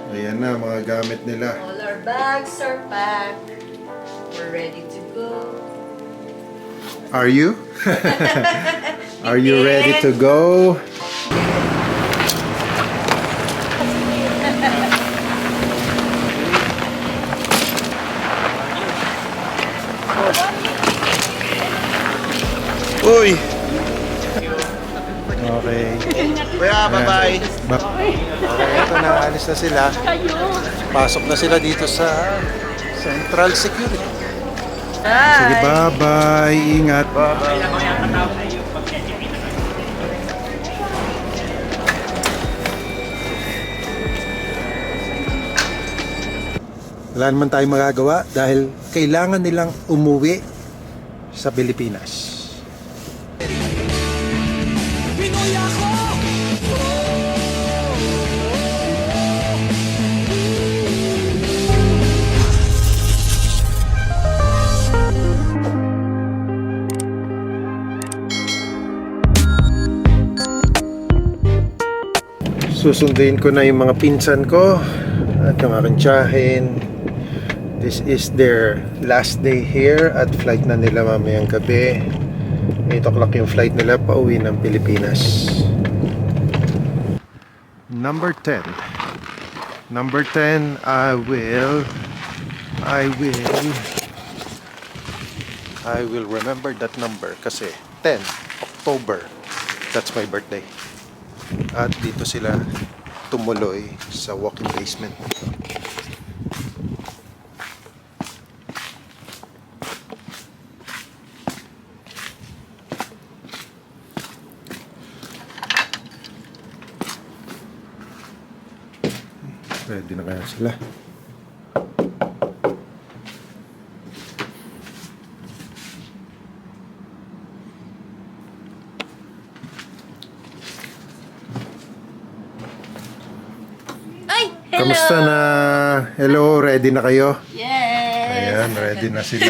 Ayan na, mga gamit nila. All our bags are packed. We're ready to go. Are you? Are you ready to go? Uy! Okay. Kuya, bye-bye. Okay, ito na. Alis na sila. Pasok na sila dito sa Central Security. Sige, bye-bye. Ingat. Wala naman tayong magagawa dahil kailangan nilang umuwi sa Pilipinas. Susunduin ko na yung mga pinsan ko at yung aking tiyahin. This is their last day here at flight na nila mamayang gabi. 8 o'clock yung flight nila pauwi ng Pilipinas. Number 10. Number 10, I will remember that number kasi 10 October. That's my birthday. At dito sila tumuloy sa walk-in basement. Ready na kaya sila? Ay! Hello! Kamusta na? Hello, ready na kayo? Yes! Ayan, ready na sila.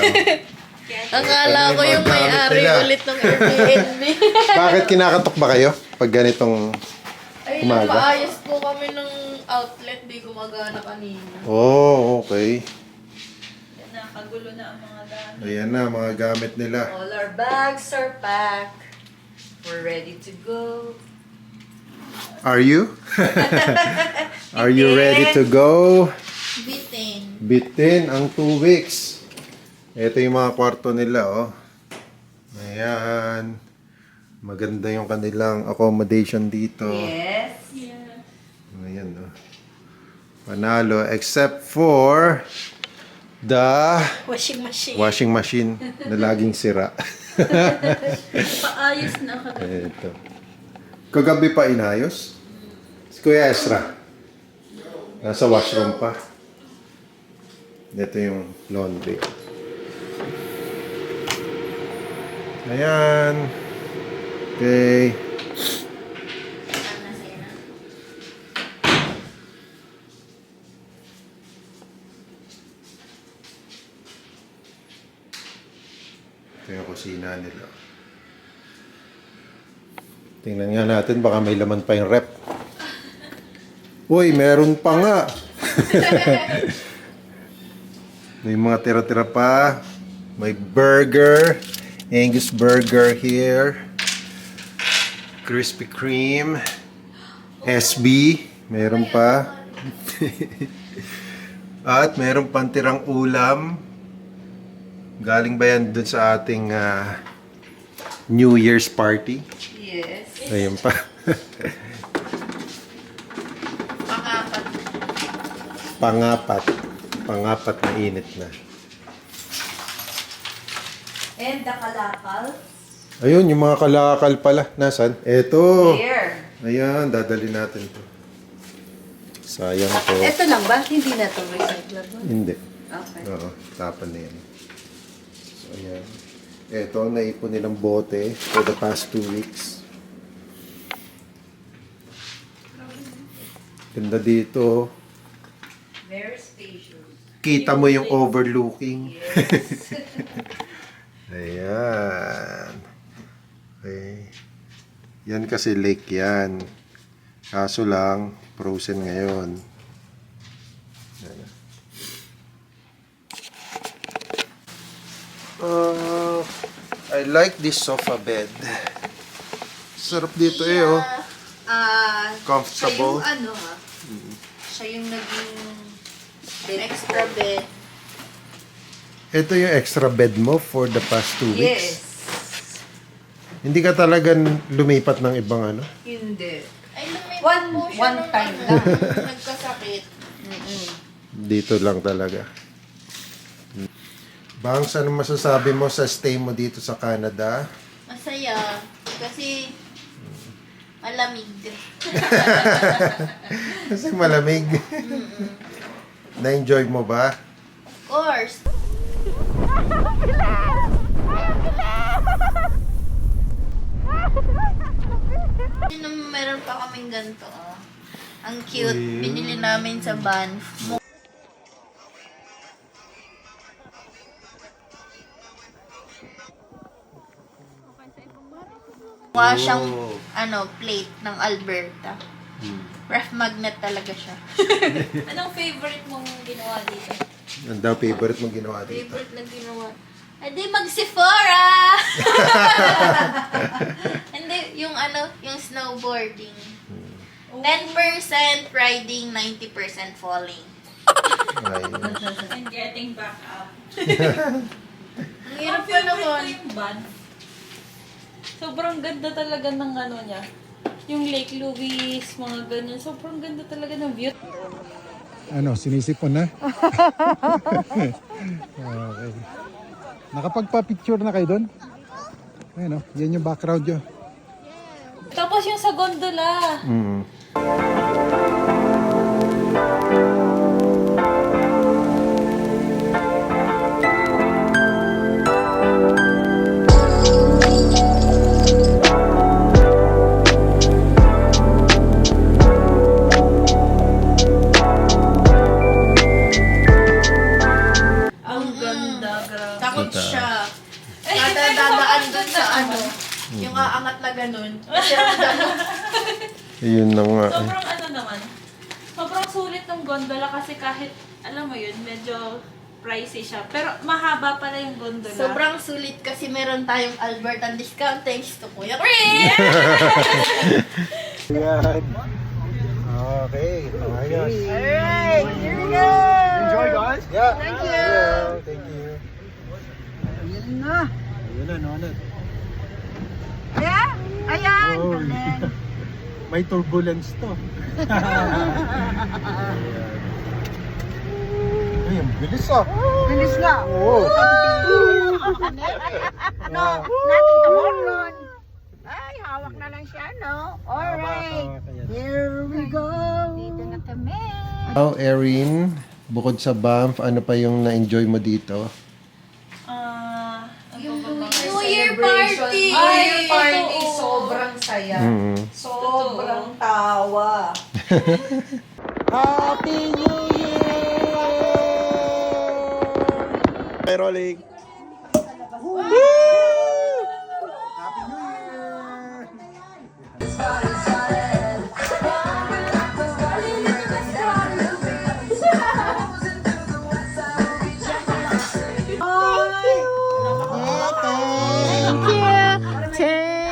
Akala ko yung Gamit may-ari nila. ulit ng Airbnb. Bakit kinakatok ba kayo pag ganitong Ay, umaga? napaayos po kami ng outlet. Di gumagana kanina. Oh, okay. Nakagulo na ang mga gamit. Ayan na, mga gamit nila. All our bags are packed. We're ready to go. Are you? Are you ready to go? Bitin. Bitin ang 2 weeks. Ito yung mga kwarto nila, oh. Ayan. Maganda yung kanilang accommodation dito. Yes. Ayan, oh. Panalo, except for the Washing machine. washing machine na laging sira. Paayos na ka. Ito. Kagabi pa inayos? Si Kuya Ezra. Nasa washroom pa. Ito yung laundry. Ayan. Okay. Ito yung kusina nila. Tingnan nga natin, baka may laman pa yung rep. Uy, meron pa nga. May mga tira-tira pa. May burger. Angus burger here. Krispy Kreme. SB. Meron pa. At meron pang tirang ulam. Galing ba yan dun sa ating New Year's party? Yes. Ayun pa. Pangapat. Pangapat na init na. And the kalakal. Ayun, yung mga kalakal pala. Nasaan? Eto. Here. Ayan, dadali natin to. Sayang to. Ito lang ba? Hindi na ito recyclable? Hindi. Okay. Oo, tapan na yan. So, ayan. Eto, naipon nilang bote for the past 2 weeks. Ganda dito. Very spacious. Kita mo yung overlooking. Yes. Ayan. Okay. Yan kasi lake yan. Kaso lang, frozen ngayon. like this sofa bed. Sarap dito oh. Comfortable. Siya yung siya yung naging extra bed. Ito yung extra bed mo for the past 2 weeks. Yes. Hindi ka talagang lumipat ng ibang ano? Hindi. Ay, lumipat One- po siya one nung time ano, lang. nagkasakit. Dito lang talaga. Bangs, ano masasabi mo sa stay mo dito sa Canada? Masaya. Kasi malamig. Kasi malamig. Na-enjoy mo ba? Of course. Meron pa kaming ganito. Oh. Ang cute. Uy. Binili namin sa Banff. Mukha siyang plate ng Alberta. Ref magnet talaga siya. Anong favorite mong ginawa dito? Ang daw favorite mong ginawa dito? Favorite na ginawa? Hindi mag-Sephora! Hindi, yung yung snowboarding. 10% riding, 90% falling. Ayos. And getting back up. Ang hirap pa naman. Yung van. Sobrang ganda talaga ng niya. Yung Lake Louise, mga ganyan. Sobrang ganda talaga ng view. Ano, sinisipon na? Okay. Nakapagpa-picture na kayo doon? Ayun, yan yung background nyo. Tapos yung sa gondola. Mm. Ang ganda, grabe. Takot siya. Dadaan doon sa yung aangat na ganun. Kasi ang damo. Yun na nga. Sobrang naman. Sobrang sulit ng gondola kasi kahit, alam mo yun, medyo pricey siya. Pero mahaba pala yung gondola. Sobrang sulit kasi meron tayong Albertan discount thanks to Kuya Chris! Yan. Okay. Ayos. Alright, here we go! Enjoy, guys. Yeah. Thank you. Yeah, thank you. Ayun na, no? Yeah? Ayan! Oh, may turbulence to. Ay, ang bilis Bilis nga. Oo. Natin tumuron. Ay, hawak na lang siya, no? Alright. Here we go. Dito na kami. Oh, Erin, bukod sa Banff, ano pa yung na-enjoy mo dito? New Year party! New Year party! totoo. Sobrang saya. Mm. Sobrang tawa. Happy New Year! May rolling. Happy New Year!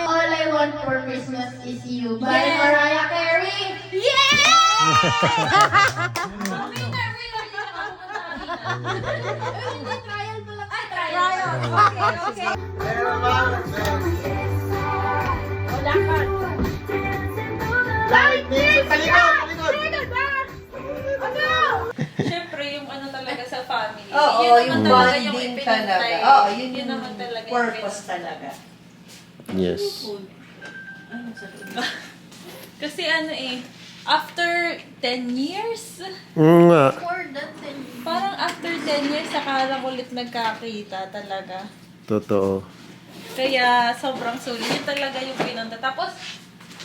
All I want for Christmas is you by Mariah Carey! Trial pa lang. Trial. Okay. Siyempre, yung talaga sa family. Oo, Yun yung naman talaga yung bonding ipinantay. talaga. Oo, yun Yun yung naman talaga yung purpose talaga. Yes. Kasi after 10 years, Nga. More than 10. parang after 10 years, saka lang ulit nagkakita talaga. Totoo. Kaya sobrang sulit. Yun talaga yung pinunta. Tapos,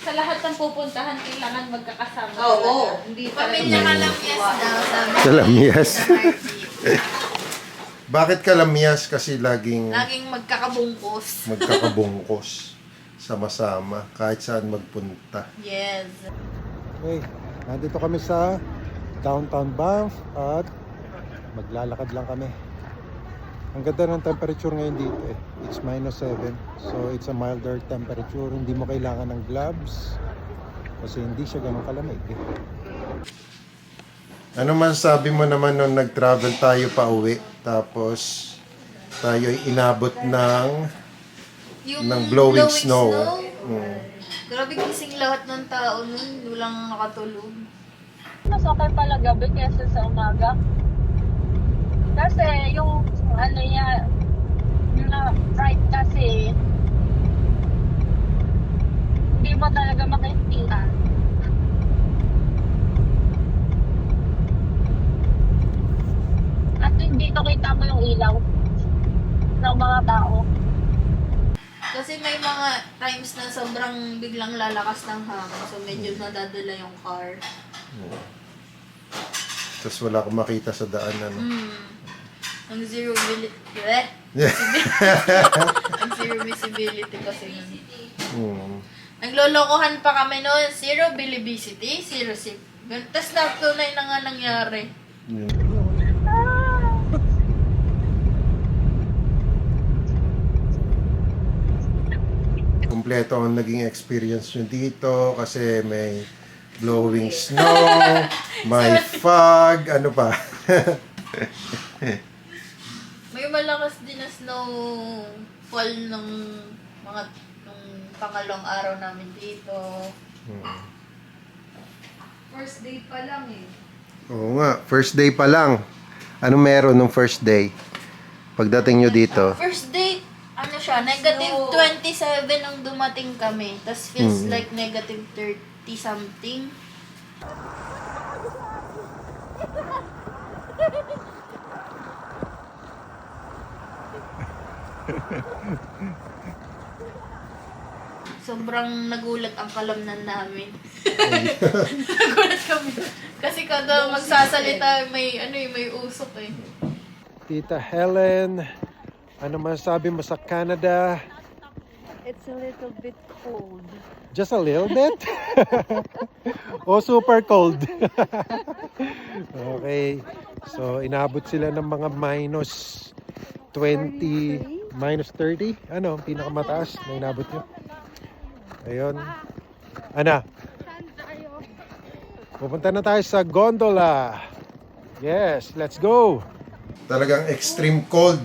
sa lahat ng pupuntahan, kailangan magkakasama. Oo. talaga. Hindi Pamilya ka lang yes daw. Sabi Kalamias. sa party. Bakit kalamias? Kasi laging Laging magkakabungkos. magkakabungkos. Sama-sama. Kahit saan magpunta. Yes. Okay, nandito kami sa downtown Banff at maglalakad lang kami. Ang ganda ng temperature ngayon dito eh. It's -7. So it's a milder temperature. Hindi mo kailangan ng gloves kasi hindi siya ganun kalamig eh. Ano man sabi mo naman nung nag-travel tayo pa uwi, tapos tayo ay inabot ng blowing snow. Grabe gising lahat ng tao nun. Walang nakatulog. Mas okay pala gabi kesa sa umaga. Kasi yung ano niya, yung fright kasi, hindi mo talaga makikita. At dito kita mo yung ilaw ng mga tao. Kasi may mga times na sobrang biglang lalakas ng hangin. So medyo nadadala yung car. Tapos wala akong makita sa daan. Ano? Ang zero visibility kasi yun. Naglolokohan pa kami noon. Zero visibility, zero sip. Tapos natunay na nga nangyari. Kompleto ang naging experience nyo dito kasi may blowing snow, may fog, ano pa. May malakas din na snow fall nung pangalawang araw namin dito. First day pa lang eh. Oo nga, first day pa lang. Ano meron nung first day? Pagdating nyo dito. First day, ano siya, negative 27 nung dumating kami. Tapos feels like negative 30 something. Sobrang nagulat ang kalamnan namin. Nagulat kami. Kasi kada magsasalita, may usok eh. Tita Helen, ano masasabi mo sa Canada? It's a little bit cold. Just a little bit? O super cold? Okay. So, inabot sila ng mga -20, -30. Ano, pinakamataas na inabot nyo? Ayun. Ana? Pupunta na tayo sa gondola. Yes, let's go. Talagang extreme cold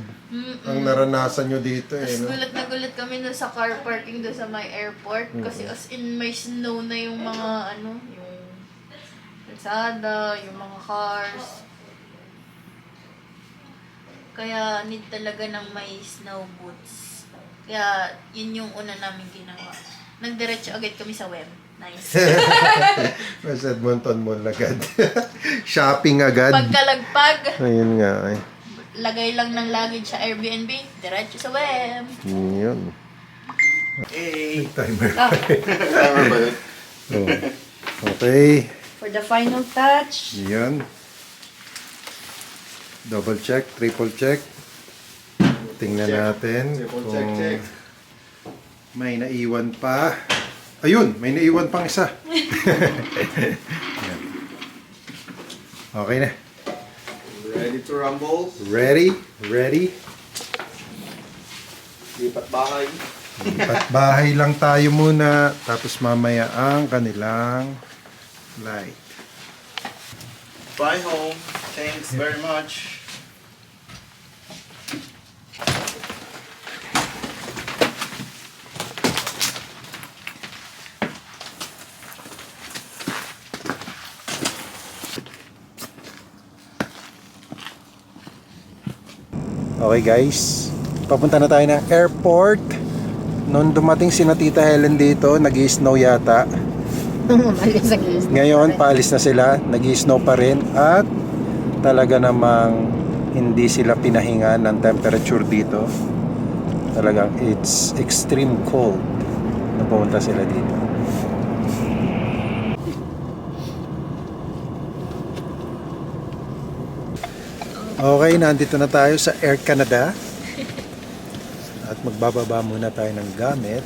ang naranasan nyo dito eh. Tapos No? gulat na gulat kami doon sa car parking doon sa may airport. Kasi as in may snow na yung mga yung kalsada, yung mga cars. Kaya need talaga ng may snow boots. Kaya yun yung una namin ginawa. Nagdiretso agad kami sa web. Nice. Mas Edmonton Mall agad. Shopping agad. Pagkalagpag, Ayun nga eh. lagay lang ng luggage sa Airbnb, diretso sa web. Yun. Hey! Timer. Tama ba yun? Oh. Okay. For the final touch, Yan. Double check, triple check. Tingnan natin Triple kung check. may naiwan pa. Ayun, may naiwan pang isa. Yan. Okay na. Ready to rumble? Ready? Ready? Lipat bahay. Lipat bahay lang tayo muna. Tapos mamaya ang kanilang flight. Fly home. Thanks very much. Okay guys, papunta na tayo ng airport. Noon dumating si Tita Helen dito, nag-i-snow yata. Ngayon, paalis na sila, nag-i-snow pa rin. At talaga namang hindi sila pinahinga ng temperature dito. Talagang it's extreme cold na pumunta sila dito. Okay, nandito na tayo sa Air Canada. At magbababa muna tayo ng gamit.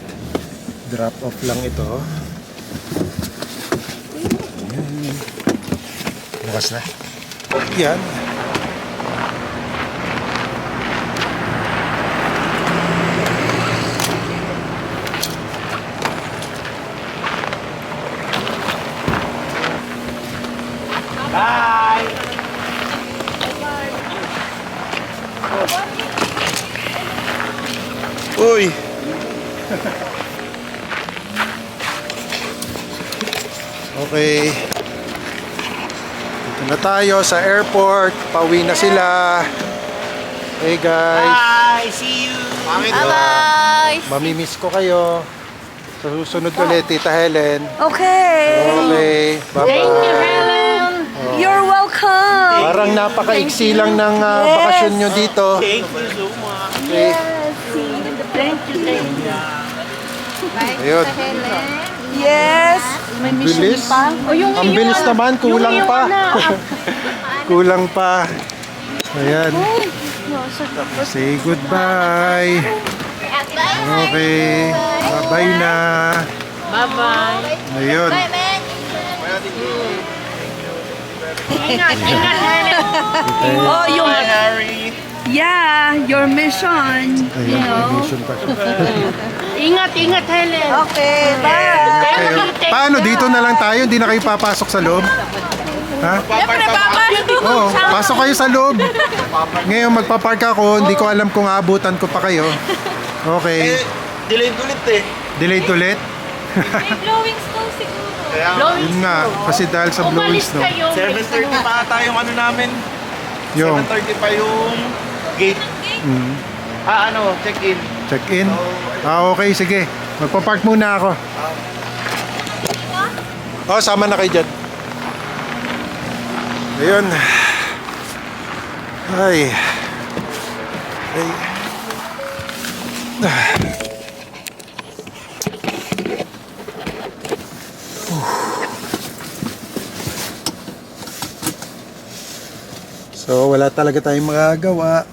Drop off lang ito. Ayan. Bukas na. Yan. Uy! Okay. Dito na tayo sa airport. Pauwi na sila. Hey guys. Bye! See you! Bye-bye! Mamimiss ko kayo. Sa susunod ulit, Tita Helen. Okay! Okay. Bye-bye. You're welcome! Parang napaka-iksi lang ng bakasyon nyo dito. Thank you so much. Okay. Thank you. Ayun. Yes! May Bilis. Ang bilis naman, kulang pa. Kulang pa. Ayan. Say goodbye. Okay. Bye-bye na. Bye-bye. Ayun. Oh, yung... Harry! Yeah, your mission. Ayun, mission pa. Ingat, Helen. Okay, bye! Okay. Paano? Dito na lang tayo? Hindi na kayo papasok sa loob? Ha? Oo, pasok kayo sa loob. Ngayon magpapark ako, hindi ko alam kung aabutan ko pa kayo. Okay. Delayed ulit eh. Delayed ulit? May blowing snow siguro. Yun nga, kasi dahil sa blowing snow. 7:30 pa ata yung ano namin. Yung 7:30 pa yung gate. Check-in. check-in. Okay, sige. Magpapark muna ako. Oh, sama na kayo dyan. Ayun. Ay. Ay. So, wala talaga tayong magagawa.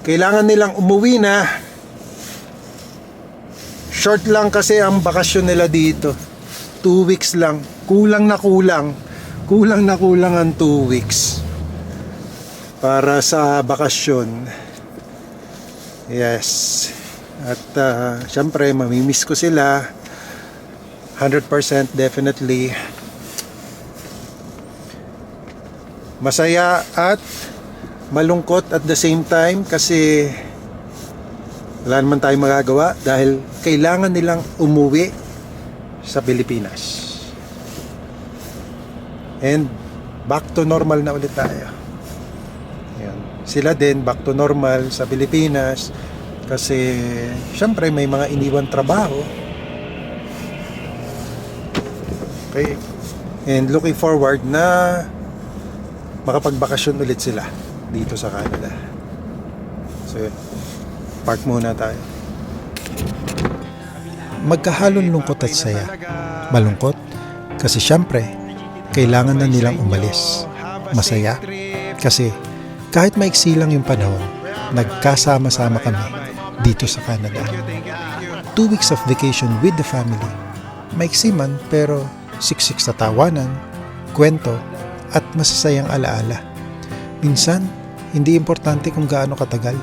Kailangan nilang umuwi na. Short lang kasi ang bakasyon nila dito. 2 weeks lang. Kulang na kulang. Kulang na kulang ang 2 weeks. Para sa bakasyon. Yes. At syempre, mamimiss ko sila. 100% definitely. Masaya at malungkot at the same time kasi wala naman tayong magagawa dahil kailangan nilang umuwi sa Pilipinas. And back to normal na ulit tayo. Yan. Sila din back to normal sa Pilipinas kasi syempre may mga iniwan trabaho. Okay. And looking forward na makapagbakasyon ulit sila dito sa Canada. So, park muna tayo. Magkahalong lungkot at saya. Malungkot kasi syempre kailangan na nilang umalis. Masaya kasi kahit maiksi lang yung panahon, nagkasama-sama kami dito sa Canada. 2 weeks of vacation with the family. Maiksi man pero siksik sa tawanan, kwento at masasayang alaala. Minsan, hindi importante kung gaano katagal.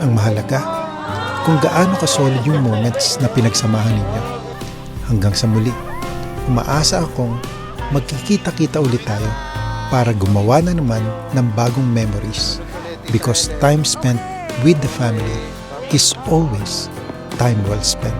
Ang mahalaga, kung gaano kasolid yung moments na pinagsamahan ninyo. Hanggang sa muli, umaasa akong magkikita-kita ulit tayo para gumawa na naman ng bagong memories. Because time spent with the family is always time well spent.